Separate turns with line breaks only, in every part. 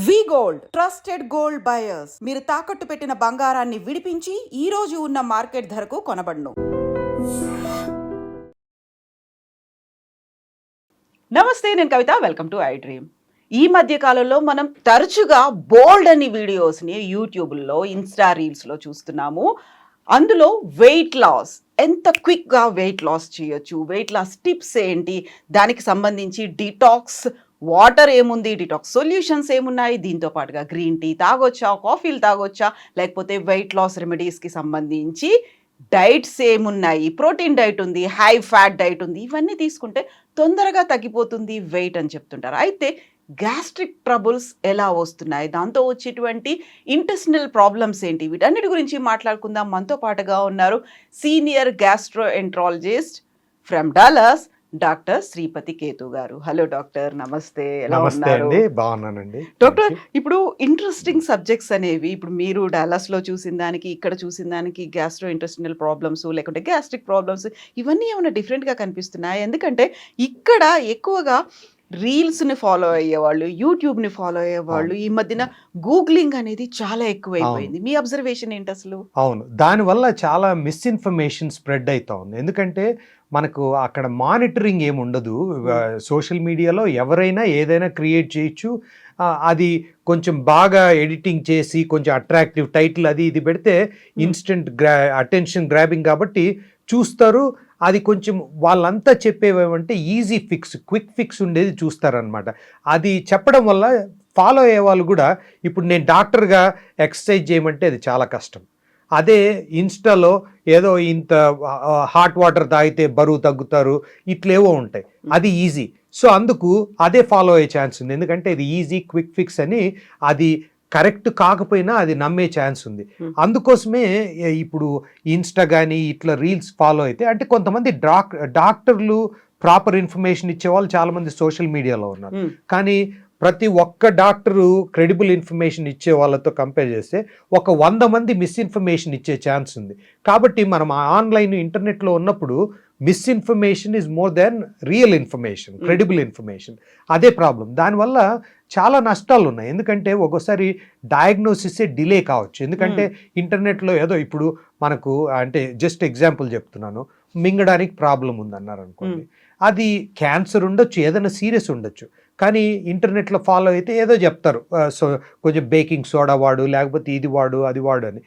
వి gold trusted gold buyers మీరు తాకట్టు పెట్టిన బంగారాన్ని విడిపించి ఈ రోజు ఉన్న మార్కెట్ ధరకు కొనబడును. నమస్తే, నేను Kavitha. Welcome to iDream. ఈ మధ్య కాలంలో మనం తరచుగా బోల్డ్ అని వీడియోస్ని యూట్యూబ్లో, ఇన్స్టా రీల్స్లో చూస్తున్నాము. అందులో వెయిట్ లాస్, ఎంత క్విక్గా వెయిట్ లాస్ చేయొచ్చు, వెయిట్ లాస్ టిప్స్ ఏంటి, దానికి సంబంధించి డిటాక్స్ వాటర్ ఏముంది, డిటాక్స్ సొల్యూషన్స్ ఏమున్నాయి, దీంతో పాటుగా గ్రీన్ టీ తాగొచ్చా, కాఫీలు తాగొచ్చా, లేకపోతే వెయిట్ లాస్ రెమెడీస్కి సంబంధించి డైట్స్ ఏమున్నాయి, ప్రోటీన్ డైట్ ఉంది, హై ఫ్యాట్ డైట్ ఉంది, ఇవన్నీ తీసుకుంటే తొందరగా తగ్గిపోతుంది వెయిట్ అని చెప్తుంటారు. అయితే గ్యాస్ట్రిక్ ట్రబుల్స్ ఎలా వస్తున్నాయి, దాంతో వచ్చేటువంటి ఇంటెస్టినల్ ప్రాబ్లమ్స్ ఏంటి, వీటన్నిటి గురించి మాట్లాడుకుందాం. మనతో పాటుగా ఉన్నారు senior gastroenterologist from Dallas, doctor Sripathi Ketu గారు. హలో డాక్టర్, నమస్తే. ఎలా ఉన్నారు?
బాగున్నానండి
డాక్టర్. ఇప్పుడు ఇంట్రెస్టింగ్ సబ్జెక్ట్స్ అనేవి, ఇప్పుడు మీరు డాలస్లో చూసిన దానికి, ఇక్కడ చూసిన దానికి, గ్యాస్ట్రో ఇంటెస్టినల్ ప్రాబ్లమ్స్ లేకుంటే గ్యాస్ట్రిక్ ప్రాబ్లమ్స్, ఇవన్నీ ఏమైనా డిఫరెంట్గా కనిపిస్తున్నాయి? ఎందుకంటే ఇక్కడ ఎక్కువగా రీల్స్ని ఫాలో అయ్యేవాళ్ళు, యూట్యూబ్ని ఫాలో అయ్యేవాళ్ళు, ఈ మధ్యన గూగ్లింగ్ అనేది చాలా ఎక్కువైపోయింది. మీ అబ్జర్వేషన్ ఏంటి అసలు?
అవును, దానివల్ల చాలా మిస్ఇన్ఫర్మేషన్ స్ప్రెడ్ అవుతా ఉంది. ఎందుకంటే మనకు అక్కడ మానిటరింగ్ ఏమి ఉండదు. సోషల్ మీడియాలో ఎవరైనా ఏదైనా క్రియేట్ చేయొచ్చు. అది కొంచెం బాగా ఎడిటింగ్ చేసి కొంచెం అట్రాక్టివ్ టైటిల్ అది ఇది పెడితే ఇన్స్టెంట్ అటెన్షన్ గ్రాబింగ్ కాబట్టి చూస్తారు. అది కొంచెం వాళ్ళంతా చెప్పేవేమంటే ఈజీ ఫిక్స్, క్విక్ ఫిక్స్ ఉండేది చూస్తారనమాట. అది చెప్పడం వల్ల ఫాలో అయ్యే వాళ్ళు కూడా, ఇప్పుడు నేను డాక్టర్గా ఎక్సర్సైజ్ చేయమంటే అది చాలా కష్టం. అదే ఇన్స్టాలో ఏదో ఇంత హాట్ వాటర్ తాగితే బరువు తగ్గుతారు, ఇట్లేవో ఉంటాయి, అది ఈజీ. సో అందుకు అదే ఫాలో అయ్యే ఛాన్స్ ఉంది. ఎందుకంటే ఇది ఈజీ క్విక్ ఫిక్స్ అని, అది కరెక్ట్ కాకపోయినా అది నమ్మే ఛాన్స్ ఉంది. అందుకోసమే ఇప్పుడు ఇన్స్టా కానీ ఇట్లా రీల్స్ ఫాలో అయితే, అంటే కొంతమంది డాక్టర్లు ప్రాపర్ ఇన్ఫర్మేషన్ ఇచ్చేవాళ్ళు చాలామంది సోషల్ మీడియాలో ఉన్నారు. కానీ ప్రతి ఒక్క డాక్టరు క్రెడిబుల్ ఇన్ఫర్మేషన్ ఇచ్చే వాళ్ళతో కంపేర్ చేస్తే 100 మంది మిస్ఇన్ఫర్మేషన్ ఇచ్చే ఛాన్స్ ఉంది. కాబట్టి మనం ఆన్లైన్ ఇంటర్నెట్లో ఉన్నప్పుడు misinformation is more than real information, credible information. అదే ప్రాబ్లం. దానివల్ల చాలా నష్టాలు ఉన్నాయి. ఎందుకంటే ఒక్కోసారి డయాగ్నోసిసే డిలే కావచ్చు. ఎందుకంటే ఇంటర్నెట్లో ఏదో ఇప్పుడు మనకు, అంటే జస్ట్ ఎగ్జాంపుల్ చెప్తున్నాను, మింగడానికి ప్రాబ్లం ఉందన్నారు అనుకోండి, అది క్యాన్సర్ ఉండొచ్చు, ఏదైనా సీరియస్ ఉండొచ్చు. కానీ ఇంటర్నెట్లో ఫాలో అయితే ఏదో చెప్తారు, సో కొంచెం బేకింగ్ సోడా వాడు, లేకపోతే ఇది వాడు, అది వాడు అని,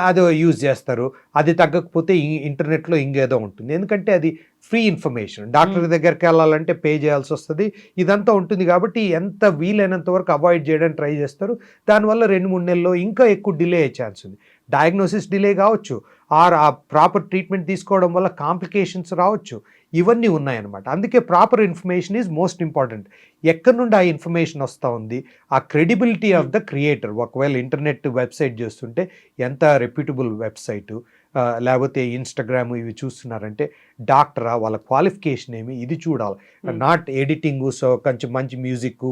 అదో యూజ్ చేస్తారు. అది తగ్గకపోతే ఇంటర్నెట్లో ఇంకేదో ఉంటుంది. ఎందుకంటే అది ఫ్రీ ఇన్ఫర్మేషన్. డాక్టర్ దగ్గరికి వెళ్ళాలంటే పే చేయాల్సి వస్తుంది, ఇదంతా ఉంటుంది. కాబట్టి ఎంత వీలైనంత వరకు అవాయిడ్ చేయడానికి ట్రై చేస్తారు. దానివల్ల 2-3 నెలల్లో ఇంకా ఎక్కువ డిలే అయ్యే ఛాన్స్ ఉంది. డయాగ్నోసిస్ డిలే కావచ్చు, ఆ ప్రాపర్ ట్రీట్మెంట్ తీసుకోవడం వల్ల కాంప్లికేషన్స్ రావచ్చు. ఇవన్నీ ఉన్నాయన్నమాట. అందుకే proper information is most important. ఎక్కడి నుండి ఆ ఇన్ఫర్మేషన్ వస్తూ ఉంది, ఆ క్రెడిబిలిటీ ఆఫ్ ద క్రియేటర్. ఒకవేళ ఇంటర్నెట్ వెబ్సైట్ చేస్తుంటే ఎంత రెప్యూటబుల్ వెబ్సైటు, లేకపోతే ఇన్స్టాగ్రామ్ ఇవి చూస్తున్నారంటే డాక్టరా, వాళ్ళ క్వాలిఫికేషన్ ఏమి, ఇది చూడాలి. Not editing. సో కొంచెం మంచి మ్యూజిక్,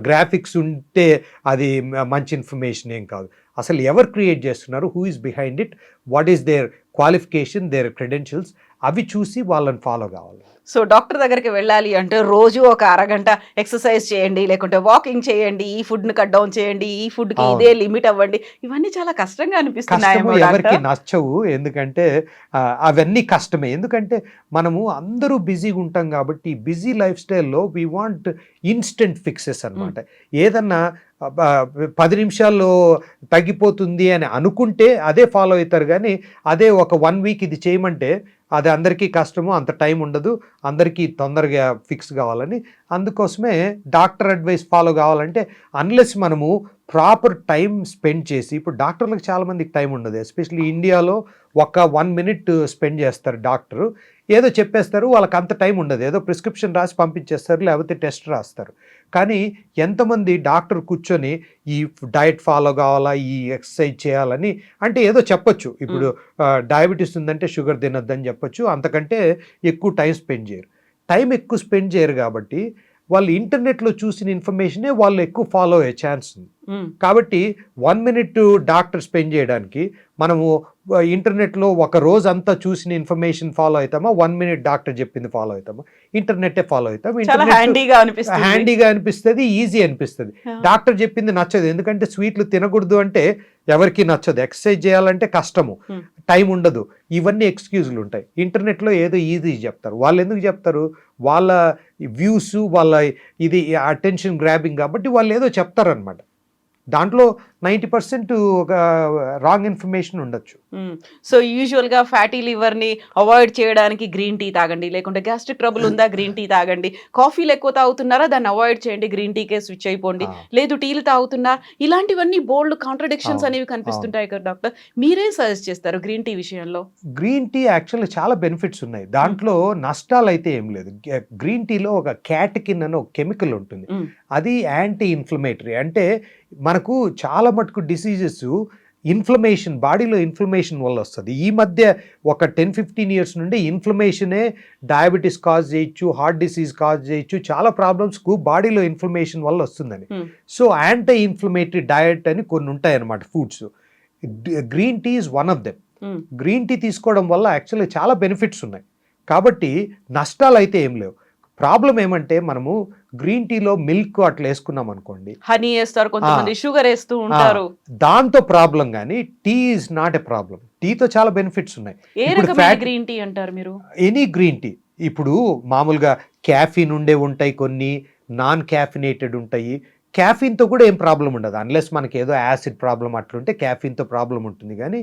గ్రాఫిక్స్ ఉంటే అది మంచి ఇన్ఫర్మేషన్ ఏం కాదు. అసలు ఎవరు క్రియేట్ చేస్తున్నారు, who is behind it, what is their qualification, their credentials, అవి చూసి వాళ్ళని ఫాలో కావాలి.
సో డాక్టర్ దగ్గరికి వెళ్ళాలి అంటే రోజు ఒక అరగంట ఎక్సర్సైజ్ చేయండి, లేకుంటే వాకింగ్ చేయండి, ఈ ఫుడ్ని కట్ డౌన్ చేయండి, ఈ ఫుడ్కి ఇదే లిమిట్ అవ్వండి, ఇవన్నీ చాలా కష్టంగా అనిపిస్తున్నాయి.
ఎవరికి నచ్చవు, ఎందుకంటే అవన్నీ కష్టమే. ఎందుకంటే మనము అందరూ బిజీగా ఉంటాం కాబట్టి, బిజీ లైఫ్ స్టైల్లో వీ వాంట్ ఇన్స్టెంట్ ఫిక్సెస్ అనమాట. ఏదన్నా 10 నిమిషాల్లో తగ్గిపోతుంది అని అనుకుంటే అదే ఫాలో అవుతారు. కానీ అదే ఒక 1 వీక్ ఇది చేయమంటే అది అందరికీ కష్టము, అంత టైం ఉండదు, అందరికీ తొందరగా ఫిక్స్ కావాలని. అందుకోసమే డాక్టర్ అడ్వైస్ ఫాలో కావాలంటే అన్లెస్ మనము ప్రాపర్ టైం స్పెండ్ చేసి, ఇప్పుడు డాక్టర్లకు చాలామందికి టైం ఉండదు. ఎస్పెషల్లీ ఇండియాలో 1 మినిట్ స్పెండ్ చేస్తారు డాక్టరు, ఏదో చెప్పేస్తారు, వాళ్ళకి అంత టైం ఉండదు. ఏదో ప్రిస్క్రిప్షన్ రాసి పంపించేస్తారు, లేకపోతే టెస్ట్ రాస్తారు. కానీ ఎంతమంది డాక్టర్ కూర్చొని ఈ డయట్ ఫాలో కావాలా, ఈ ఎక్సర్సైజ్ చేయాలని, అంటే ఏదో చెప్పొచ్చు. ఇప్పుడు డయాబెటీస్ ఉందంటే షుగర్ తినొద్దని చెప్పొచ్చు, అంతకంటే ఎక్కువ టైం స్పెండ్ చేయరు. టైం ఎక్కువ స్పెండ్ చేయరు కాబట్టి వాళ్ళు ఇంటర్నెట్లో చూసిన ఇన్ఫర్మేషనే వాళ్ళు ఎక్కువ ఫాలో అయ్యే ఛాన్స్ ఉంది. కాబట్టి 1 minute డాక్టర్ స్పెండ్ చేయడానికి మనము ఇంటర్నెట్లో ఒక రోజు అంతా చూసిన ఇన్ఫర్మేషన్ ఫాలో అవుతామా, 1 minute డాక్టర్ చెప్పింది ఫాలో అవుతామా, ఇంటర్నెట్టే ఫాలో అవుతాం.
చాలా హ్యాండీగా అనిపిస్తుంది.
హ్యాండీగా అనిపిస్తుంది, ఈజీ అనిపిస్తుంది. డాక్టర్ చెప్పింది నచ్చదు, ఎందుకంటే స్వీట్లు తినకూడదు అంటే ఎవరికి నచ్చదు, ఎక్సర్సైజ్ చేయాలంటే కష్టము, టైం ఉండదు, ఇవన్నీ ఎక్స్క్యూజ్లు ఉంటాయి. ఇంటర్నెట్లో ఏదో ఈజీ చెప్తారు. వాళ్ళు ఎందుకు చెప్తారు, వాళ్ళ వ్యూస్, వాళ్ళ ఇది అటెన్షన్ గ్రాబింగ్ కాబట్టి వాళ్ళు ఏదో చెప్తారనమాట. దాంట్లో 90% ఒక రాంగ్ ఇన్ఫర్మేషన్ ఉండొచ్చు.
సో యూజువల్గా ఫ్యాటీ లివర్ని అవాయిడ్ చేయడానికి గ్రీన్ టీ తాగండి, లేకుంటే గ్యాస్ట్రిక్ ట్రబుల్ ఉందా గ్రీన్ టీ తాగండి, కాఫీలు ఎక్కువ తాగుతున్నారా దాన్ని అవాయిడ్ చేయండి, గ్రీన్ టీకే స్విచ్ అయిపోండి, లేదు టీలు తాగుతున్నారా, ఇలాంటివన్నీ బోల్డ్ కాంట్రడిక్షన్స్ అనేవి కనిపిస్తుంటాయి కదా డాక్టర్. మీరేం సజెస్ట్ చేస్తారు గ్రీన్ టీ విషయంలో?
గ్రీన్ టీ యాక్చువల్లీ చాలా బెనిఫిట్స్ ఉన్నాయి, దాంట్లో నష్టాలు అయితే ఏం లేదు. గ్రీన్ టీలో ఒక క్యాటకిన్ అని ఒక కెమికల్ ఉంటుంది, అది యాంటీ ఇన్ఫ్లమేటరీ. అంటే మనకు చాలా మటుకు డిసీజెస్ ఇన్ఫ్లమేషన్, బాడీలో ఇన్ఫ్లమేషన్ వల్ల వస్తుంది. ఈ మధ్య ఒక 10-15 years నుండి ఇన్ఫ్లమేషనే డయాబెటీస్ కాజ్ చేయొచ్చు, హార్ట్ డిసీజ్ కాజ్ చేయొచ్చు, చాలా ప్రాబ్లమ్స్కు బాడీలో ఇన్ఫ్లమేషన్ వల్ల వస్తుందని. సో యాంటీ ఇన్ఫ్లమేటరీ డయట్ అని కొన్ని ఉంటాయి అన్నమాట foods. Green tea is one of them. Green tea తీసుకోవడం వల్ల యాక్చువల్లీ చాలా బెనిఫిట్స్ ఉన్నాయి, కాబట్టి నష్టాలు అయితే ఏం లేవు. ప్రాబ్లం ఏమంటే మనము గ్రీన్ టీలో మిల్క్ అట్లా వేసుకున్నాం అనుకోండి,
హనీ వేస్తారు కొంతమంది, షుగర్ వేస్తూ ఉంటారు,
దాంతో ప్రాబ్లం. కానీ tea is not a problem. టీతో చాలా బెనిఫిట్స్ ఉన్నాయి.
ఏ రకమైన గ్రీన్ టీ అంటారు మీరు?
Any green tea. ఇప్పుడు మామూలుగా క్యాఫీన్ ఉండే ఉంటాయి, కొన్ని నాన్ క్యాఫినేటెడ్ ఉంటాయి. క్యాఫీన్తో కూడా ఏం ప్రాబ్లం ఉండదు, అన్లెస్ మనకి ఏదో యాసిడ్ ప్రాబ్లం అట్లుంటే క్యాఫీన్తో ప్రాబ్లం ఉంటుంది. కానీ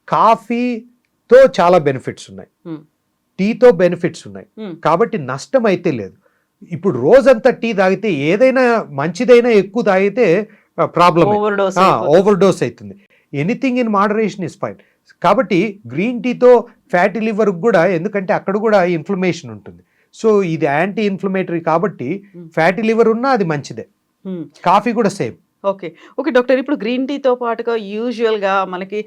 కాఫీతో చాలా బెనిఫిట్స్ ఉన్నాయి, టీతో బెనిఫిట్స్ ఉన్నాయి, కాబట్టి నష్టం అయితే లేదు. ఇప్పుడు రోజంతా టీ తాగితే, ఏదైనా మంచిదైనా ఎక్కువ తాగితే ప్రాబ్లం, ఓవర్ డోస్ అవుతుంది. Anything in moderation is fine. కాబట్టి గ్రీన్ టీతో ఫ్యాటీ లివర్ కూడా, ఎందుకంటే అక్కడ కూడా ఇన్ఫ్లమేషన్ ఉంటుంది, సో ఇది యాంటీ ఇన్ఫ్లమేటరీ కాబట్టి ఫ్యాటీ లివర్ ఉన్నా అది మంచిదే. కాఫీ కూడా సేమ్.
ఓకే డాక్టర్, ఇప్పుడు గ్రీన్ టీతో పాటుగా యూజువల్గా మనకి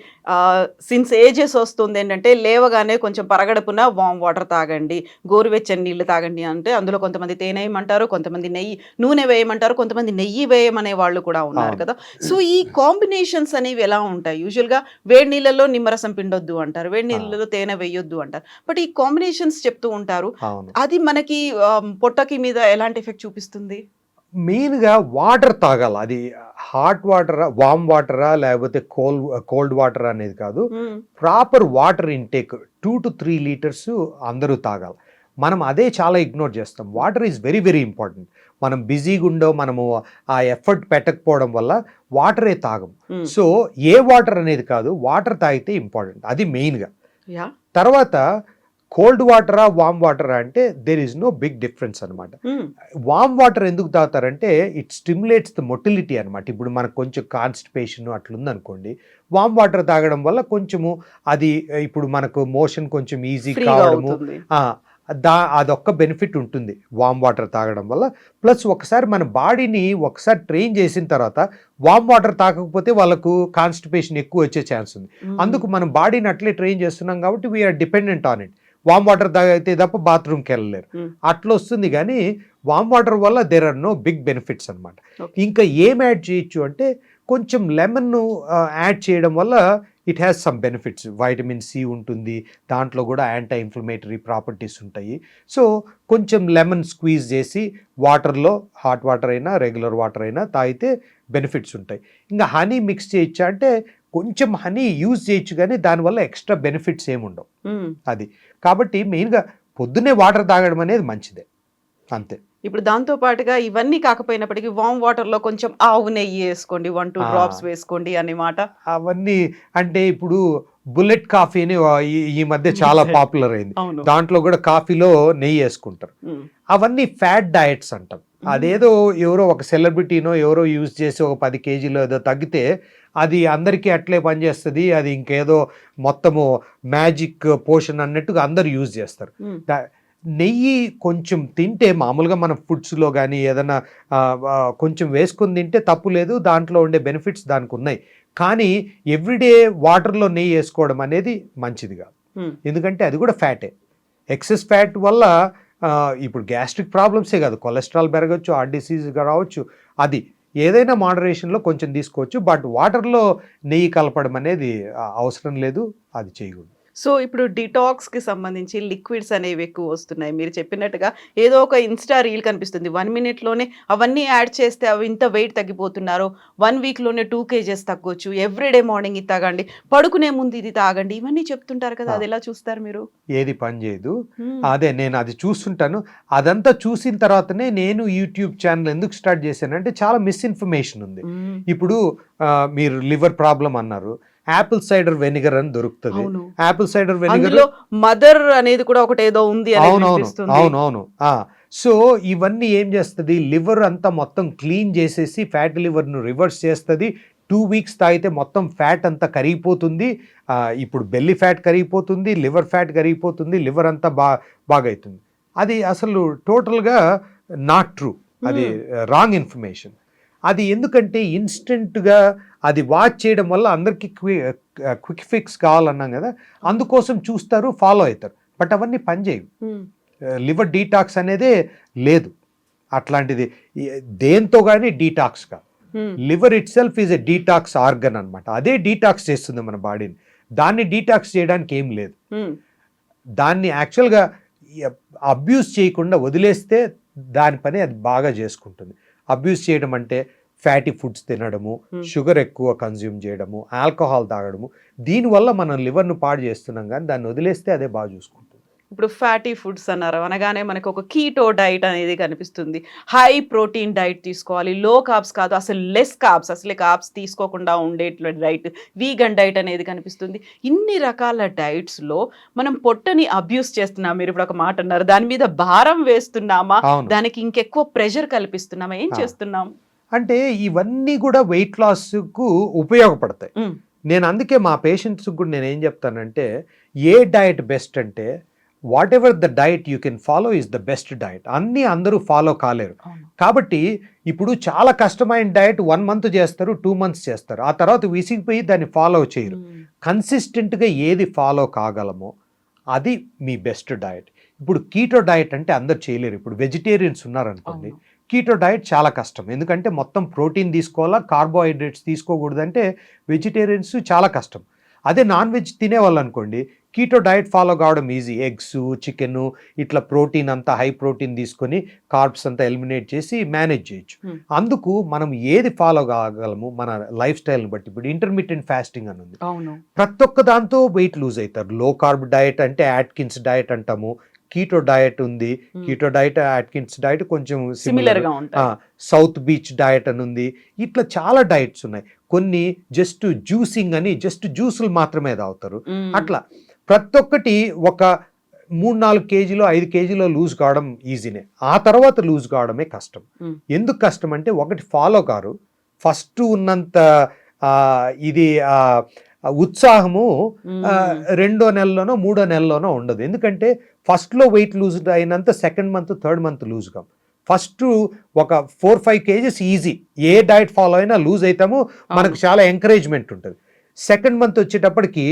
సిన్స్ ఏజెస్ వస్తుంది ఏంటంటే, లేవగానే కొంచెం పరగడుపున వామ్ వాటర్ తాగండి, గోరువెచ్చని నీళ్ళు తాగండి అంటే అందులో కొంతమంది తేనె వేయమంటారు, కొంతమంది నూనె వేయమంటారు, కొంతమంది నెయ్యి వేయమనే వాళ్ళు కూడా ఉన్నారు కదా. సో ఈ కాంబినేషన్స్ అనేవి ఎలా ఉంటాయి? యూజువల్గా వేడి నీళ్ళలో నిమ్మరసం పిండొద్దు అంటారు, వేడి నీళ్ళలో తేనె వేయొద్దు అంటారు, బట్ ఈ కాంబినేషన్స్ చెప్తూ ఉంటారు. అది మనకి పొట్టకి మీద ఎలాంటి ఎఫెక్ట్ చూపిస్తుంది?
మెయిన్గా వాటర్ తాగాలి, అది హాట్ వాటరా, వామ్ వాటరా, లేకపోతే కోల్డ్ వాటర్ అనేది కాదు, proper water intake 2 to 3 liters అందరూ తాగాలి. మనం అదే చాలా ఇగ్నోర్ చేస్తాం. Water is very very important. మనం బిజీగా ఉండో, మనము ఆ ఎఫర్ట్ పెట్టకపోవడం వల్ల వాటరే తాగం. సో ఏ వాటర్ అనేది కాదు, వాటర్ తాగితే ఇంపార్టెంట్, అది మెయిన్గా. తర్వాత కోల్డ్ వాటరా వామ్ వాటరా అంటే there is no big difference అనమాట. వామ్ వాటర్ ఎందుకు తాగుతారంటే ఇట్ స్టిమ్యులేట్స్ ద మొటిలిటీ అనమాట. ఇప్పుడు మనకు కొంచెం కాన్స్టిపేషన్ అట్లుందనుకోండి, వామ్ వాటర్ తాగడం వల్ల కొంచెము అది, ఇప్పుడు మనకు మోషన్ కొంచెం ఈజీ కావడము, అదొక్క బెనిఫిట్ ఉంటుంది వామ్ వాటర్ తాగడం వల్ల. ప్లస్ ఒకసారి మన బాడీని ఒకసారి ట్రైన్ చేసిన తర్వాత వామ్ వాటర్ తాగకపోతే వాళ్ళకు కాన్స్టిపేషన్ ఎక్కువ వచ్చే ఛాన్స్ ఉంది. అందుకు మనం బాడీని అట్లే ట్రైన్ చేస్తున్నాం కాబట్టి we are dependent on it. Warm water తాగితే తప్ప బాత్రూమ్కి వెళ్ళలేరు, అట్లా వస్తుంది. కానీ వామ్ వాటర్ వల్ల there are no big benefits అనమాట. ఇంకా ఏం యాడ్ చేయొచ్చు అంటే, కొంచెం లెమన్ యాడ్ చేయడం వల్ల it has some benefits. Vitamin C ఉంటుంది, దాంట్లో కూడా యాంటీ ఇన్ఫ్లమేటరీ ప్రాపర్టీస్ ఉంటాయి. సో కొంచెం లెమన్ స్క్వీజ్ చేసి వాటర్లో, హాట్ వాటర్ అయినా రెగ్యులర్ వాటర్ అయినా తాగితే బెనిఫిట్స్ ఉంటాయి. ఇంకా హనీ మిక్స్ చేయొచ్చా అంటే, కొంచెం హనీ యూజ్ చేయొచ్చు, కానీ దానివల్ల ఎక్స్ట్రా బెనిఫిట్స్ ఏముండవు అది. కాబట్టి మెయిన్గా పొద్దున్నే వాటర్ తాగడం అనేది మంచిదే, అంతే.
ఇప్పుడు దాంతో పాటుగా ఇవన్నీ కాకపోయినప్పటికీ వామ్ వాటర్లో కొంచెం ఆవు నెయ్యి వేసుకోండి, 1-2 drops వేసుకోండి అనే మాట.
అవన్నీ అంటే ఇప్పుడు బుల్లెట్ కాఫీ అని ఈ మధ్య చాలా పాపులర్ అయింది, దాంట్లో కూడా కాఫీలో నెయ్యి వేసుకుంటారు. అవన్నీ ఫ్యాట్ డయట్స్ అంటాం. అదేదో ఎవరో ఒక సెలబ్రిటీనో ఎవరో యూజ్ చేసి ఒక 10 kg ఏదో తగ్గితే అది అందరికీ అట్లే పనిచేస్తుంది, అది ఇంకేదో మొత్తము మ్యాజిక్ పోషన్ అన్నట్టుగా అందరు యూజ్ చేస్తారు. నెయ్యి కొంచెం తింటే, మామూలుగా మన ఫుడ్స్లో కానీ ఏదైనా కొంచెం వేసుకుని తింటే తప్పు లేదు, దాంట్లో ఉండే బెనిఫిట్స్ దానికి ఉన్నాయి. కానీ ఎవ్రీడే వాటర్లో నెయ్యి వేసుకోవడం అనేది మంచిది కాదు, ఎందుకంటే అది కూడా ఫ్యాటే. ఎక్సెస్ ఫ్యాట్ వల్ల ఇప్పుడు గ్యాస్ట్రిక్ ప్రాబ్లమ్సే కాదు, కొలెస్ట్రాల్ పెరగచ్చు, హార్ట్ డిసీజ్ రావచ్చు. అది ఏదైనా మోడరేషన్లో కొంచెం తీసుకోవచ్చు, బట్ వాటర్లో నెయ్యి కలపడం అనేది అవసరం లేదు, అది చేయకూడదు.
సో ఇప్పుడు డిటాక్స్కి సంబంధించి లిక్విడ్స్ అనేవి ఎక్కువ వస్తున్నాయి. మీరు చెప్పినట్టుగా ఏదో ఒక ఇన్స్టా రీల్ కనిపిస్తుంది. 1 మినిట్‌లోనే అవన్నీ యాడ్ చేస్తే అవి ఇంత వెయిట్ తగ్గిపోతున్నారు. 1 వీక్‌లోనే 2 కేజెస్ తగ్గొచ్చు. ఎవ్రీడే మార్నింగ్ ఇది తాగండి. పడుకునే ముందు ఇది తాగండి. ఇవన్నీ చెప్తుంటారు కదా!
ఆ.
అదెలా చూస్తారు మీరు?
ఏది పని చేయదు.
హ్మ్.
అదే నేను అది చూస్తుంటాను. అదంతా చూసిన తర్వాతనే నేను యూట్యూబ్ ఛానల్ ఎందుకు స్టార్ట్ చేశానంటే చాలా మిస్ఇన్ఫర్మేషన్ ఉంది.
హ్మ్.
ఇప్పుడు మీరు లివర్ ప్రాబ్లం అన్నారు. యాపిల్ సైడర్ వెనిగర్ అని దొరుకుతది.
అవును.
యాపిల్ సైడర్ వెనిగర్
అందులో మదర్ అనేది కూడా ఒకటేదో ఉంది అనేది
అవునవును.
వినిపిస్తుంది.
అవునవును. సో ఇవన్నీ ఏం చేస్తది, లివర్ అంతా మొత్తం క్లీన్ చేసేసి ఫ్యాటీ లివర్‌ను రివర్స్ చేస్తది. 2 వీక్స్ తాగితే మొత్తం ఫ్యాట్ అంతా కరిగిపోతుంది. ఇప్పుడు బెల్లీ ఫ్యాట్ కరిగిపోతుంది, లివర్ ఫ్యాట్ కరిగిపోతుంది, లివర్ అంతా బాగైతుంది. అది అసలు టోటల్‌గా నాట్ ట్రూ. అది రాంగ్ ఇన్ఫర్మేషన్. అది ఎందుకంటే ఇన్స్టెంట్‌గా అది వాచ్ చేయడం వల్ల అందరికీ క్విక్ ఫిక్స్ కావాలన్నాం కదా, అందుకోసం చూస్తారు, ఫాలో అవుతారు. బట్ అవన్నీ పనిచేయవు.
హ్మ్.
లివర్ డీటాక్స్ అనేదే లేదు. అట్లాంటిది దేంతో కానీ డీటాక్స్ కాదు.
హ్మ్.
Liver it self is a detox organ అనమాట. అదే డీటాక్స్ చేస్తుంది మన బాడీని. దాన్ని డీటాక్స్ చేయడానికి ఏం లేదు.
హ్మ్.
దాన్ని యాక్చువల్గా అబ్యూస్ చేయకుండా వదిలేస్తే దాని పని అది బాగా చేసుకుంటుంది. అబ్యూస్ చేయడం అంటే ఫ్యాటీ ఫుడ్స్ తినడము, షుగర్ ఎక్కువ కన్జ్యూమ్ చేయడము, ఆల్కహాల్ తాగడము, దీనివల్ల మనం లివర్ను పాడు చేస్తున్నాం, కానీ దాన్ని వదిలేస్తే అదే బాగా చూసుకుంటుంది.
ఇప్పుడు ఫ్యాటీ ఫుడ్స్ అన్నారు అనగానే మనకు ఒక కీటో డైట్ అనేది కనిపిస్తుంది. హై ప్రోటీన్ డైట్ తీసుకోవాలి. లో కార్బ్స్ కాదు, అసలు లెస్ కార్బ్స్, అసలే కార్బ్స్ తీసుకోకుండా ఉండేటువంటి డైట్, వీగన్ డైట్ అనేది కనిపిస్తుంది. ఇన్ని రకాల డైట్స్‌లో మనం పొట్టని అబ్యూస్ చేస్తున్నాం. మీరు ఇప్పుడు ఒక మాట అన్నారు. దాని మీద భారం వేస్తున్నామా?
అవును.
దానికి ఇంకెక్కువ ప్రెషర్ కల్పిస్తున్నామా? ఏం చేస్తున్నాం?
అంటే ఇవన్నీ కూడా వెయిట్ లాస్కు ఉపయోగపడతాయి.
హ్మ్.
నేను అందుకే మా పేషెంట్స్కి కూడా నేను ఏం చెప్తానంటే, ఏ డయట్ బెస్ట్ అంటే, what ever the diet you can follow is the best diet. అన్నీ అందరూ ఫాలో కాలేరు.
అవును.
కాబట్టి ఇప్పుడు చాలా కష్టమైన డయట్ 1 మంత్ చేస్తారు, 2 మంత్స్ చేస్తారు, ఆ తర్వాత విసిగిపోయి దాన్ని ఫాలో చేయరు. కన్సిస్టెంట్గా ఏది ఫాలో కాగలమో అది మీ బెస్ట్ డయట్. ఇప్పుడు కీటో డయట్ అంటే అందరు చేయలేరు. ఇప్పుడు వెజిటేరియన్స్ ఉన్నారనుకోండి,
అవును.
కీటో డయట్ చాలా కష్టం. ఎందుకంటే మొత్తం ప్రోటీన్ తీసుకోవాలా, కార్బోహైడ్రేట్స్ తీసుకోకూడదంటే వెజిటేరియన్స్ చాలా కష్టం. అదే నాన్ వెజ్ తినేవాళ్ళు అనుకోండి, కీటో డయట్ ఫాలో కావడం ఈజీ. ఎగ్స్, చికెను, ఇట్లా ప్రోటీన్ అంతా హై ప్రోటీన్ తీసుకొని కార్బ్స్ అంతా ఎలిమినేట్ చేసి మేనేజ్ చేయొచ్చు. అందుకు మనం ఏది ఫాలో కాగలము మన లైఫ్ స్టైల్ని బట్టి. ఇప్పుడు ఇంటర్మీడియట్ ఫాస్టింగ్ అని ఉంది.
అవును.
ప్రతి ఒక్క దాంతో వెయిట్ లూజ్ అవుతారు. లో కార్బ్ డయట్ అంటే యాట్కిన్స్ డయట్ అంటాము, కీటో డయట్ ఉంది. కీటో డయట్, యాట్కిన్స్ డయట్ కొంచెం
సిమిలర్‌గా ఉంటాయి.
సౌత్ బీచ్ డయట్ అని ఉంది. ఇట్లా చాలా డయట్స్ ఉన్నాయి. కొన్ని జస్ట్ జ్యూసింగ్ అని జస్ట్ జ్యూసులు మాత్రమే తాగుతారు. అట్లా ప్రతి ఒక్కటి ఒక 3-4 కేజీలో 5 కేజీలో లూజ్ కావడం ఈజీనే, ఆ తర్వాత లూజ్ కావడమే కష్టం. ఎందుకు కష్టం అంటే, ఒకటి ఫాలో కారు, ఫస్ట్ ఉన్నంత ఇది ఉత్సాహము రెండో నెలలోనో మూడో నెలలోనో ఉండదు. ఎందుకంటే ఫస్ట్లో వెయిట్ లూజ్ అయినంత second month, third month lose కాం. ఫస్ట్ ఒక 4-5 కేజెస్ ఈజీ, ఏ డయట్ ఫాలో అయినా లూజ్ అవుతాము, మనకు చాలా ఎంకరేజ్మెంట్ ఉంటుంది. సెకండ్ మంత్ వచ్చేటప్పటికి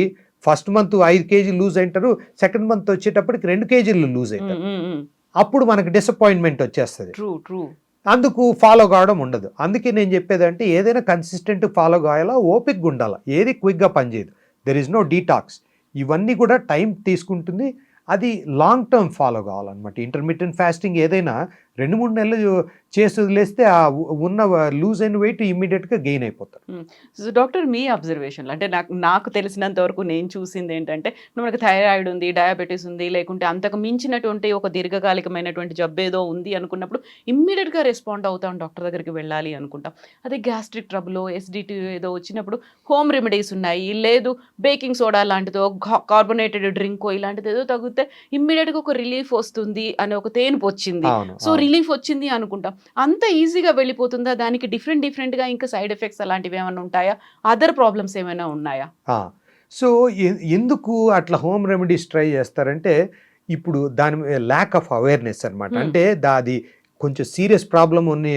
ఫస్ట్ మంత్ 5 కేజీలు లూజ్ అయింటారు, సెకండ్ మంత్ వచ్చేటప్పటికి 2 కేజీలు లూజ్ అవుతారు. అప్పుడు మనకు డిసప్పాయింట్మెంట్ వచ్చేస్తుంది. అందుకు ఫాలో కావడం ఉండదు. అందుకే నేను చెప్పేదంటే, ఏదైనా కన్సిస్టెంట్ ఫాలో కావాలా, ఓపిక్గా ఉండాలా, ఏది క్విక్గా పనిచేయదు. There is no detox. ఇవన్నీ కూడా టైం తీసుకుంటుంది. అది లాంగ్ టర్మ్ ఫాలో కావాలన్నమాట. ఇంటర్మీడియట్ ఫాస్టింగ్ ఏదైనా 2-3 నెలలు చేసి వదిలేస్తే ఆ ఉన్న లూజ్ అయిన వెయిట్ ఇమ్మీడియట్గా గెయిన్ అయిపోతారు.
సో డాక్టర్, మీ అబ్జర్వేషన్లో అంటే నాకు తెలిసినంత వరకు నేను చూసింది ఏంటంటే, మనకు థైరాయిడ్ ఉంది, డయాబెటీస్ ఉంది, లేకుంటే అంతకు మించినటువంటి ఒక దీర్ఘకాలికమైనటువంటి జబ్బు ఏదో ఉంది అనుకున్నప్పుడు ఇమ్మీడియట్గా రెస్పాండ్ అవుతాం, డాక్టర్ దగ్గరికి వెళ్ళాలి అనుకుంటాం. అదే గ్యాస్ట్రిక్ ట్రబుల్, ఎసిడిటీ ఏదో వచ్చినప్పుడు హోమ్ రెమెడీస్ ఉన్నాయి, లేదు బేకింగ్ సోడా లాంటిదో, కార్బోనేటెడ్ డ్రింకో ఇలాంటిది ఏదో తగ్గితే ఇమ్మీడియట్గా ఒక రిలీఫ్ వస్తుంది అని, ఒక తేనుపు వచ్చింది, సో రిలీఫ్ వచ్చింది అనుకుంటాం. అంత ఈజీగా వెళ్ళిపోతుందా? దానికి డిఫరెంట్గా ఇంకా సైడ్ ఎఫెక్ట్స్ అలాంటివి ఏమైనా ఉంటాయా? అదర్ ప్రాబ్లమ్స్ ఏమైనా ఉన్నాయా?
సో ఎందుకు అట్లా హోమ్ రెమెడీస్ ట్రై చేస్తారంటే, ఇప్పుడు దాని ల్యాక్ ఆఫ్ అవేర్నెస్ అనమాట. అంటే అది కొంచెం సీరియస్ ప్రాబ్లమ్ అని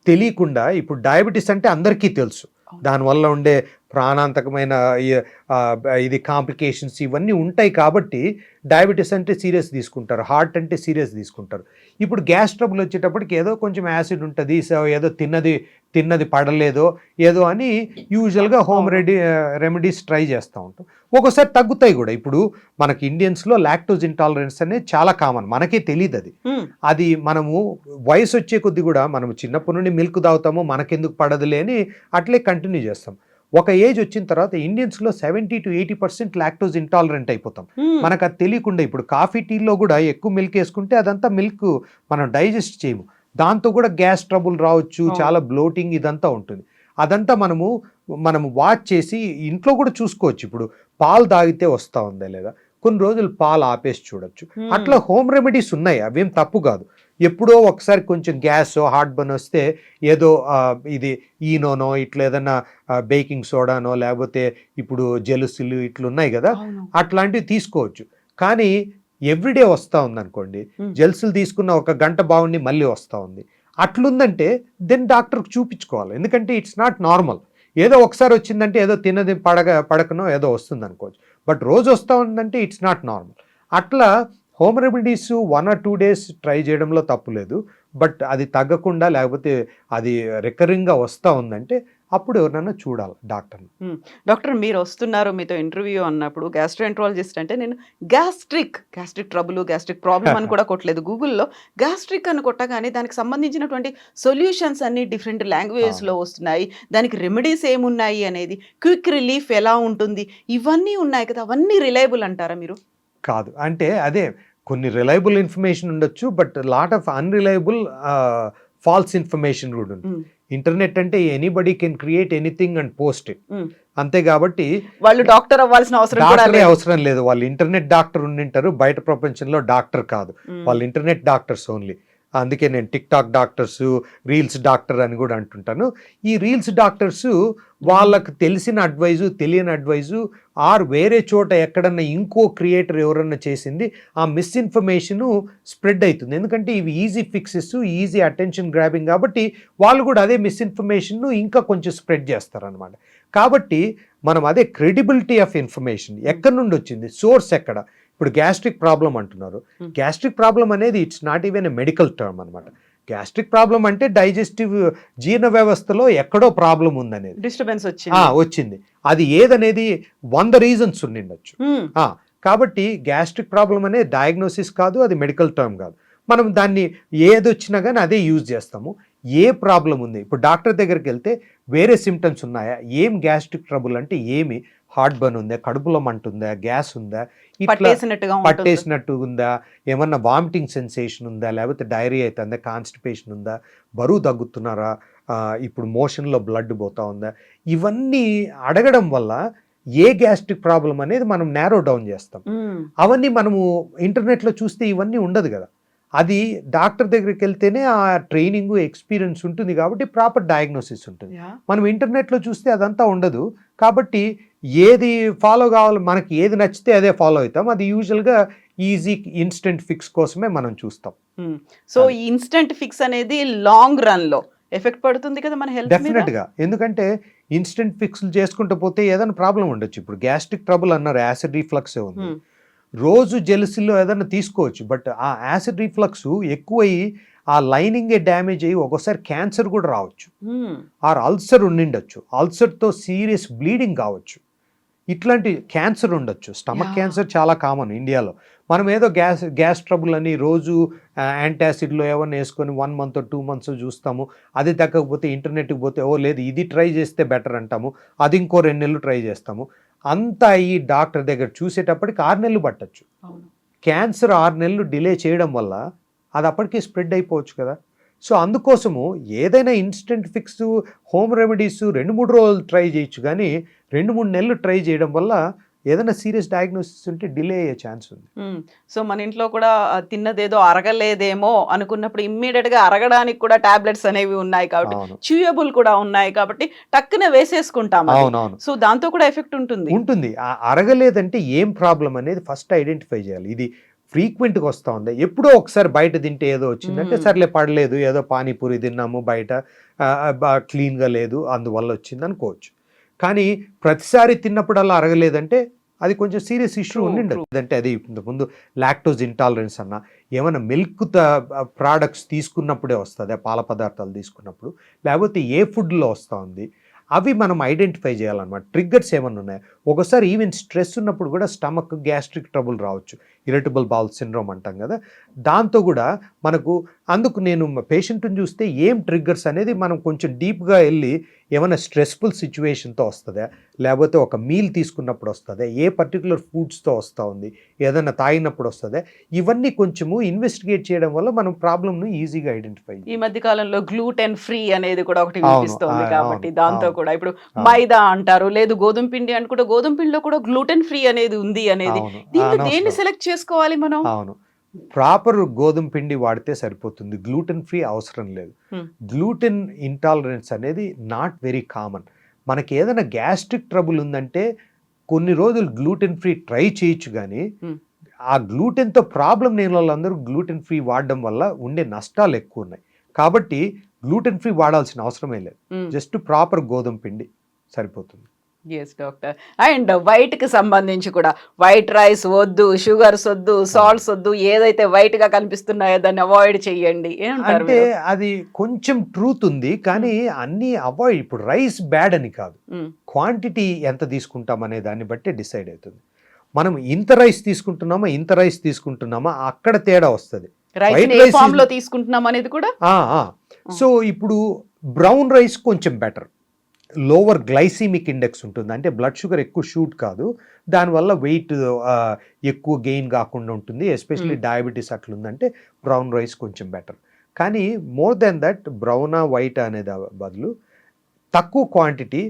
తెలియకుండా, ఇప్పుడు డయాబెటీస్ అంటే అందరికీ తెలుసు, దానివల్ల ఉండే ప్రాణాంతకమైన ఇది కాంప్లికేషన్స్ ఇవన్నీ ఉంటాయి. కాబట్టి డయాబెటీస్ అంటే సీరియస్ తీసుకుంటారు, హార్ట్ అంటే సీరియస్ తీసుకుంటారు. ఇప్పుడు గ్యాస్ ట్రబుల్ వచ్చేటప్పటికి ఏదో కొంచెం యాసిడ్ ఉంటుంది, సో ఏదో తిన్నది తిన్నది పడలేదో ఏదో అని యూజువల్గా హోమ్ రెమెడీస్ ట్రై చేస్తూ ఉంటాం. ఒక్కోసారి తగ్గుతాయి కూడా. ఇప్పుడు మనకి ఇండియన్స్లో లాక్టోజ్ ఇంటాలరెన్స్ అనేది చాలా కామన్, మనకే తెలియదు అది. అది మనము వయసు వచ్చే కొద్ది కూడా మనం చిన్నప్పటి నుండి మిల్క్ తాగుతాము, మనకెందుకు పడదులే అని అట్లే కంటిన్యూ చేస్తాం. ఒక ఏజ్ వచ్చిన తర్వాత ఇండియన్స్లో 70 to 80% లాక్టోజ్ ఇంటాలరెంట్ అయిపోతాం. మనకు అది తెలియకుండా. ఇప్పుడు కాఫీ టీలో కూడా ఎక్కువ మిల్క్ వేసుకుంటే అదంతా మిల్క్ మనం డైజెస్ట్ చేయము, దాంతో కూడా గ్యాస్ ట్రబుల్ రావచ్చు, చాలా బ్లోటింగ్ ఇదంతా ఉంటుంది. అదంతా మనము వాచ్ చేసి ఇంట్లో కూడా చూసుకోవచ్చు. ఇప్పుడు పాలు తాగితే వస్తూ ఉందా లేదా, కొన్ని రోజులు పాలు ఆపేసి చూడొచ్చు. అట్లా హోమ్ రెమెడీస్ ఉన్నాయి, అవేం తప్పు కాదు. ఎప్పుడో ఒకసారి కొంచెం గ్యాస్ హార్ట్ బర్న్ వస్తే ఏదో ఇది ఈనోనో ఇట్లా ఏదన్నా బేకింగ్ సోడానో లేకపోతే ఇప్పుడు జెలుసులు ఇట్లా ఉన్నాయి కదా, అట్లాంటివి తీసుకోవచ్చు. కానీ ఎవ్రీడే వస్తూ ఉంది అనుకోండి, జెల్సులు తీసుకున్న ఒక గంట బాగుండి మళ్ళీ వస్తూ ఉంది అట్లుందంటే దెన్ డాక్టర్కి చూపించుకోవాలి. ఎందుకంటే ఇట్స్ నాట్ నార్మల్. ఏదో ఒకసారి వచ్చిందంటే ఏదో తిన్నది పడకనో ఏదో వస్తుంది అనుకోవచ్చు, బట్ రోజు వస్తూ ఉందంటే ఇట్స్ నాట్ నార్మల్. అట్లా home remedies 1 or 2 days try చేయడంలో తప్పు లేదు. బట్ అది తగ్గకుండా లేకపోతే అది రికరింగ్గా వస్తూ ఉందంటే అప్పుడు ఎవరినైనా చూడాలి డాక్టర్ని.
డాక్టర్ మీరు వస్తున్నారు, మీతో ఇంటర్వ్యూ అన్నప్పుడు గ్యాస్ట్రోఎంట్రాలజిస్ట్ అంటే నేను గ్యాస్ట్రిక్ ట్రబుల్ గ్యాస్ట్రిక్ ప్రాబ్లమ్ అని కూడా కొట్టలేదు గూగుల్లో. గ్యాస్ట్రిక్ అని కొట్టగానే దానికి సంబంధించినటువంటి సొల్యూషన్స్ అన్ని డిఫరెంట్ లాంగ్వేజ్లో వస్తున్నాయి, దానికి రెమెడీస్ ఏమున్నాయి అనేది, క్విక్ రిలీఫ్ ఎలా ఉంటుంది, ఇవన్నీ ఉన్నాయి కదా, అవన్నీ రిలయబుల్ అంటారా మీరు?
కాదు, అంటే అదే కొన్ని రిలయబుల్ ఇన్ఫర్మేషన్ ఉండొచ్చు, but lot of unreliable false information కూడా ఉంటుంది. ఇంటర్నెట్ అంటే anybody can create anything and post it. అంతే కాబట్టి
వాళ్ళు డాక్టర్ అవ్వాల్సిన
అవసరం లేదు. వాళ్ళు ఇంటర్నెట్ డాక్టర్ ఉండింటారు, బయట ప్రపంచంలో డాక్టర్ కాదు, వాళ్ళు ఇంటర్నెట్ డాక్టర్స్ ఓన్లీ. అందుకే నేను tick talk doctors, reels doctor అని కూడా అంటుంటాను. ఈ రీల్స్ డాక్టర్స్ వాళ్ళకు తెలిసిన అడ్వైజు, తెలియని అడ్వైజు, ఆర్ వేరే చోట ఎక్కడన్నా ఇంకో క్రియేటర్ ఎవరన్నా చేసింది ఆ మిస్ఇన్ఫర్మేషను స్ప్రెడ్ అవుతుంది. ఎందుకంటే ఇవి easy fixes, easy attention grabbing కాబట్టి వాళ్ళు కూడా అదే మిస్ఇన్ఫర్మేషన్ను ఇంకా కొంచెం స్ప్రెడ్ చేస్తారనమాట. కాబట్టి మనం అదే క్రెడిబిలిటీ ఆఫ్ ఇన్ఫర్మేషన్ ఎక్కడి నుండి వచ్చింది, సోర్స్ ఎక్కడ. ఇప్పుడు గ్యాస్ట్రిక్ ప్రాబ్లం అంటున్నారు, గ్యాస్ట్రిక్ ప్రాబ్లం అనేది it's not even a medical term అనమాట. గ్యాస్ట్రిక్ ప్రాబ్లం అంటే డైజెస్టివ్ జీర్ణ వ్యవస్థలో ఎక్కడో ప్రాబ్లం ఉందనేది,
డిస్టర్బెన్స్
వచ్చింది. అది ఏదనేది 100 రీజన్స్ ఉండిండొచ్చు. కాబట్టి గ్యాస్ట్రిక్ ప్రాబ్లం అనేది డయాగ్నోసిస్ కాదు, అది మెడికల్ టర్మ్ కాదు. మనం దాన్ని ఏదొచ్చినా కానీ అదే యూజ్ చేస్తాము. ఏ ప్రాబ్లం ఉంది, ఇప్పుడు డాక్టర్ దగ్గరికి వెళ్తే వేరే సిమ్టమ్స్ ఉన్నాయా, ఏం గ్యాస్ట్రిక్ ట్రబుల్ అంటే ఏమి, హార్ట్ బర్న్ ఉందా, కడుపులో మంట ఉందా, గ్యాస్ ఉందా, ఇట్లా పట్టేసినట్టు ఉందా, ఏమన్నా వామిటింగ్ సెన్సేషన్ ఉందా, లేకపోతే డైరియా అవుతుందా, కాన్స్టిపేషన్ ఉందా, బరువు తగ్గుతున్నారా, ఇప్పుడు మోషన్లో బ్లడ్ పోతా ఉందా, ఇవన్నీ అడగడం వల్ల ఏ గ్యాస్ట్రిక్ ప్రాబ్లం అనేది మనం నేరో డౌన్ చేస్తాం. అవన్నీ మనము ఇంటర్నెట్లో చూస్తే ఇవన్నీ ఉండదు కదా. అది డాక్టర్ దగ్గరికి వెళ్తేనే ఆ ట్రైనింగ్ ఎక్స్పీరియన్స్ ఉంటుంది కాబట్టి ప్రాపర్ డయాగ్నోసిస్ ఉంటుంది. మనం ఇంటర్నెట్లో చూస్తే అదంతా ఉండదు. కాబట్టి ఏది ఫాలో కావాలి, మనకి ఏది నచ్చితే అదే ఫాలో అవుతాం. అది యూజువల్గా ఈజీ ఇన్స్టెంట్ ఫిక్స్ కోసమే మనం చూస్తాం.
సో ఈ ఇన్స్టెంట్ ఫిక్స్ అనేది లాంగ్ రన్లో ఎఫెక్ట్ పడుతుంది కదా మన హెల్త్ మీద?
డెఫినెట్గా. ఎందుకంటే ఇన్స్టెంట్ ఫిక్స్లు చేసుకుంటూ పోతే ఏదైనా ప్రాబ్లం ఉండొచ్చు. ఇప్పుడు గ్యాస్ట్రిక్ ట్రబుల్ అన్నారు, యాసిడ్ రిఫ్లక్స్ ఉంది, రోజు జెలుసిల్లో ఏదైనా తీసుకోవచ్చు, బట్ ఆ యాసిడ్ రిఫ్లక్స్ ఎక్కువయ్యి ఆ లైనింగే డ్యామేజ్ అయ్యి ఒక్కోసారి క్యాన్సర్ కూడా రావచ్చు, ఆర్ అల్సర్ ఉండిండొచ్చు, అల్సర్తో సీరియస్ బ్లీడింగ్ కావచ్చు, ఇట్లాంటి క్యాన్సర్ ఉండొచ్చు. స్టమక్ క్యాన్సర్ చాలా కామన్ ఇండియాలో. మనం ఏదో గ్యాస్ ట్రబుల్ అని రోజు యాంటాసిడ్లో ఏమన్నా వేసుకొని 1 month 2 months చూస్తాము. అది తగ్గకపోతే ఇంటర్నెట్కి పోతే ఓ లేదు ఇది ట్రై చేస్తే బెటర్ అంటాము, అది ఇంకో 2 నెలలు ట్రై చేస్తాము. అంతా ఈ డాక్టర్ దగ్గర చూసేటప్పటికి 6 నెలలు పట్టచ్చు. క్యాన్సర్ 6 నెలలు డిలే చేయడం వల్ల అది అప్పటికే స్ప్రెడ్ అయిపోవచ్చు కదా. సో అందుకోసము ఏదైనా ఇన్స్టెంట్ ఫిక్స్, హోమ్ రెమెడీస్ 2-3 రోజులు ట్రై చేయొచ్చు, కానీ 2-3 నెలలు ట్రై చేయడం వల్ల ఏదైనా సీరియస్ డయాగ్నోసిస్ ఉంటే డిలే అయ్యే ఛాన్స్ ఉంది.
సో మన ఇంట్లో కూడా తిన్నదేదో అరగలేదేమో అనుకున్నప్పుడు ఇమ్మీడియట్గా అరగడానికి కూడా టాబ్లెట్స్ అనేవి ఉన్నాయి కాబట్టి, చ్యూయబుల్ కూడా ఉన్నాయి కాబట్టి టక్కున వేసేసుకుంటాం.
అవునవును.
సో దాంతో కూడా ఎఫెక్ట్ ఉంటుంది.
అరగలేదంటే ఏం ప్రాబ్లం అనేది ఫస్ట్ ఐడెంటిఫై చేయాలి. ఇది ఫ్రీక్వెంట్గా వస్తూ ఉంది, ఎప్పుడో ఒకసారి బయట తింటే ఏదో వచ్చిందంటే సర్లే పడలేదు, ఏదో పానీపూరి తిన్నాము బయట, క్లీన్గా లేదు అందువల్ల వచ్చింది అనుకోవచ్చు. కానీ ప్రతిసారి తిన్నప్పుడల్లా అరగలేదంటే అది కొంచెం సీరియస్ ఇష్యూ
True,
ఉండిండదు. అంటే అది ముందు లాక్టోజ్ ఇంటాలరెన్స్ అన్న ఏమైనా మిల్క్ ప్రోడక్ట్స్ తీసుకున్నప్పుడే వస్తుంది, పాల పదార్థాలు తీసుకున్నప్పుడు, లేకపోతే ఏ ఫుడ్లో వస్తూ ఉంది, అవి మనం ఐడెంటిఫై చేయాలన్నమాట. ట్రిగ్గర్స్ ఏమైనా ఉన్నాయి. ఒకసారి ఈవెన్ స్ట్రెస్ ఉన్నప్పుడు కూడా స్టమక్ గ్యాస్ట్రిక్ ట్రబుల్ రావచ్చు, ఇరిటబుల్ బౌల్ సిండ్రోమ్ అంటాం కదా. దాంతో కూడా మనకు అందుకు నేను పేషెంట్ని చూస్తే ఏం ట్రిగ్గర్స్ అనేది మనం కొంచెం డీప్గా వెళ్ళి ఏమైనా స్ట్రెస్ఫుల్ సిచ్యువేషన్తో వస్తుందా, లేకపోతే ఒక మీల్ తీసుకున్నప్పుడు వస్తుందా, ఏ పర్టికులర్ ఫుడ్స్తో వస్తూ ఉంది, ఏదైనా తాగినప్పుడు వస్తుందా, ఇవన్నీ కొంచెము ఇన్వెస్టిగేట్ చేయడం వల్ల మనం ప్రాబ్లమ్ను ఈజీగా ఐడెంటిఫై.
ఈ మధ్య కాలంలో గ్లూటెన్ ఫ్రీ అనేది కూడా ఒకటి
అవును,
వినిపిస్తోంది కాబట్టి
అవును,
దాంతో
అవును,
కూడా ఇప్పుడు
అవును.
మైదా అంటారు, లేదు గోధుమ పిండి అని కూడా, గోధుమ పిండిలో కూడా గ్లూటెన్ ఫ్రీ అనేది ఉంది అనేది.
అవును,
దీంట్లో దేన్ని
అనవసరం.
సెలెక్ట్ చేసుకోవాలి మనం?
అవును, ప్రాపర్ గోధుమ పిండి వాడితే సరిపోతుంది, గ్లూటెన్ ఫ్రీ అవసరం లేదు.
Hmm.
గ్లూటెన్ ఇంటాలరెన్స్ అనేది నాట్ వెరీ కామన్. మనకి ఏదైనా గ్యాస్ట్రిక్ ట్రబుల్ ఉందంటే కొన్ని రోజులు గ్లూటెన్ ఫ్రీ ట్రై చేయొచ్చు, కానీ
Hmm.
ఆ గ్లూటెన్తో ప్రాబ్లం లేని వాళ్ళందరూ గ్లూటెన్ ఫ్రీ వాడడం వల్ల ఉండే నష్టాలు ఎక్కువ ఉన్నాయి. కాబట్టి గ్లూటెన్ ఫ్రీ వాడాల్సిన అవసరమే లేదు, జస్ట్ ప్రాపర్ గోధుమ పిండి సరిపోతుంది.
Yes doctor. అండ్ వైట్ కి సంబంధించి కూడా వైట్ రైస్ వద్దు, షుగర్స్ వద్దు, సాల్ట్స్ వద్దు, ఏదైతే వైట్ గా కనిపిస్తున్నాయో దాన్ని అవాయిడ్ చేయండి ఏమంటారు
అంటే
మీరు?
అది కొంచెం ట్రూత్ ఉంది, కానీ అన్నీ అవాయిడ్. ఇప్పుడు రైస్ బ్యాడ్ అని కాదు, క్వాంటిటీ ఎంత తీసుకుంటాం అనే దాన్ని బట్టి డిసైడ్ అవుతుంది. మనం ఇంత రైస్ తీసుకుంటున్నామా అక్కడ తేడా వస్తుంది.
రైస్ ఏ ఫామ్ లో తీసుకుంటున్నాం అనేది కూడా.
సో ఇప్పుడు బ్రౌన్ రైస్ కొంచెం బెటర్, లోవర్ గ్లైసీమిక్ ఇండెక్స్ ఉంటుంది, అంటే బ్లడ్ షుగర్ ఎక్కువ షూట్ కాదు, దానివల్ల వెయిట్ ఎక్కువ గెయిన్ కాకుండా ఉంటుంది. ఎస్పెషల్లీ డయాబెటీస్ అట్లుందంటే బ్రౌన్ రైస్ కొంచెం బెటర్. కానీ మోర్ దెన్ దట్ బ్రౌనా వైట్ అనేది బదులు తక్కువ quantity,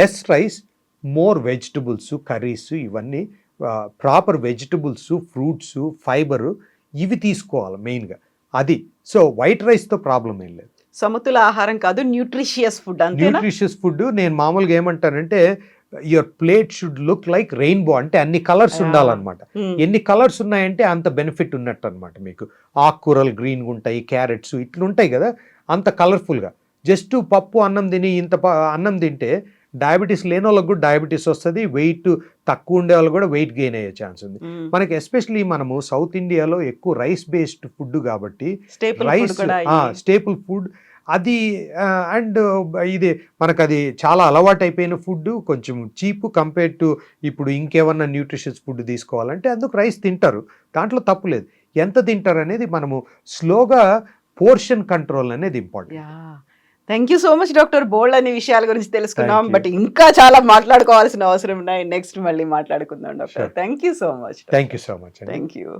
less rice, more vegetables, curries, ఇవన్నీ ప్రాపర్ వెజిటబుల్స్, ఫ్రూట్స్, ఫైబర్, ఇవి తీసుకోవాలి మెయిన్గా. అది సో వైట్ రైస్తో ప్రాబ్లం ఏం లేదు.
సమతుల ఆహారం కాదు, న్యూట్రిషియస్ ఫుడ్. అంతేనా?
Nutritious food. నేను మామూలుగా ఏమంటానంటే your plate should look like rainbow, అంటే అన్ని కలర్స్ ఉండాలన్నమాట. ఎన్ని కలర్స్ ఉన్నాయంటే అంత బెనిఫిట్ ఉన్నట్టు అనమాట. మీకు ఆకుకూరలు గ్రీన్గా ఉంటాయి, క్యారెట్స్ ఇట్లుంటాయి కదా, అంత కలర్ఫుల్గా. జస్ట్ పప్పు అన్నం తిని అన్నం తింటే డయాబెటీస్ లేని వాళ్ళకి కూడా డయాబెటీస్ వస్తుంది, వెయిట్ తక్కువ ఉండే వాళ్ళు కూడా వెయిట్ గెయిన్ అయ్యే ఛాన్స్ ఉంది. మనకి ఎస్పెషలీ మనము సౌత్ ఇండియాలో ఎక్కువ రైస్ బేస్డ్ ఫుడ్ కాబట్టి రైస్ స్టేపుల్ ఫుడ్ అది. అండ్ ఇది మనకు అది చాలా అలవాటు అయిపోయిన ఫుడ్, కొంచెం చీప్ కంపేర్ టు ఇప్పుడు ఇంకేమన్నా న్యూట్రిషియస్ ఫుడ్ తీసుకోవాలంటే అందుకు రైస్ తింటారు, దాంట్లో తప్పు లేదు. ఎంత తింటారు అనేది మనము స్లోగా పోర్షన్ కంట్రోల్ అనేది important.
Thank you so much doctor. బోల్డ్ అనే విషయాల గురించి తెలుసుకున్నాం, బట్ ఇంకా చాలా మాట్లాడుకోవాల్సిన అవసరం ఉన్నాయి. నెక్స్ట్ మళ్ళీ మాట్లాడుకుందాం doctor. Thank you so much.
Thank you so much.
Thank you.